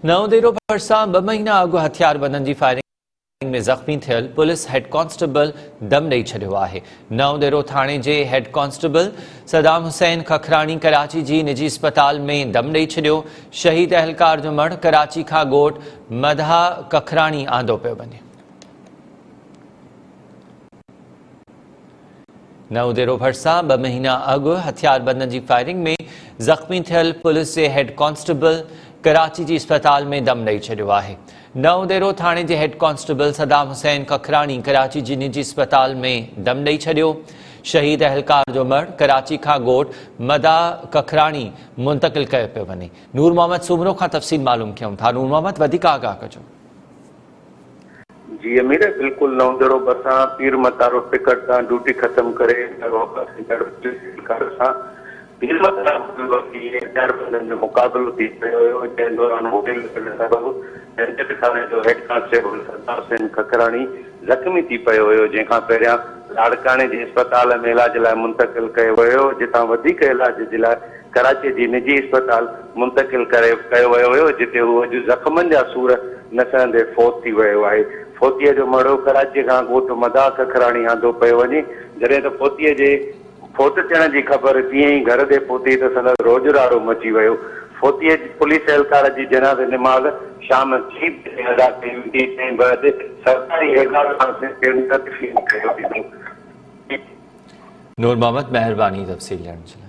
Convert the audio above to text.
नवदेरो भरिसां 2 महीना अॻु हथियारबंदनि जी फायरिंग में ज़ख़्मी थियल पुलिस हेड कांस्टेबल दम ॾेई छॾियो आहे। नवदेरो थाणे जे हेड कांस्टेबल सदाम हुसैन खखराणी कराची जी निजी अस्पताल में दम ॾेई छॾियो। शहीद अहलकार जो मढ़ कराची खां ॻोठ मधा खखराणी आंदो पियो वञे। नवदेरो भरिसां 2 महीना अॻु हथियारबंदनि जी फायरिंग में ज़ख़्मी थियल पुलिस जे हेड कांस्टेबल कराची जी अस्पताल में दम ॾेई छॾियो आहे। नवदेरो थाणे जे हेड कांस्टेबल सदाम हुसैन खखराणी कराची जी निजी अस्पताल में दम ॾेई छॾियो। शहीद अहलकार जो मढ़ कराची खां ॻोठ मदा खखराणी मुंतक़िल कयो पियो वञे। नूर मोहम्मद सूमरो खां तफ़सील मालूम कयूं था। नूर मोहम्मद, वधीक आगाह कजो। जी अमीर, बिल्कुल नवदेरो बसां पीर मतारो टिकट सां ड्यूटी खत्म करे पीर मतारो जो मुक़ाबिलो थी पियो हुयो, जंहिं दौरान होटल सबबु थाणे जो हेड कांस्टेबल सदाम हुसैन खखराणी ज़ख़्मी थी पियो हुयो, जंहिंखां पहिरियां लाड़काणे जे अस्पताल में इलाज लाइ मुंतक़िल कयो वियो, जितां वधीक इलाज जे लाइ कराची जी निजी अस्पताल मुंतक़िल कयो वियो हुयो, जिते हू अॼु ज़ख़्मनि जा सूर न सहंदे फौत थी वियो आहे। फोतीअ जो मड़ो कराची खां ॻोठ मदा खखराणी आंदो पियो वञे। जॾहिं त फोतीअ जे फोत थियण जी ख़बर तीअं ई घर ते पहुती त संदसि रोजराड़ो मची वियो। फोतीअ पुलिस एहलकार जी जनाज़ निमाज़ शाम 6 बजे अदा कई वेंदी, तंहिं बैदि सरकारी एहलकार सां तदफ़ीन कयो वेंदो। नूर मोहम्मद, मेहरबानी तफ़सील ॾियण जे लाइ।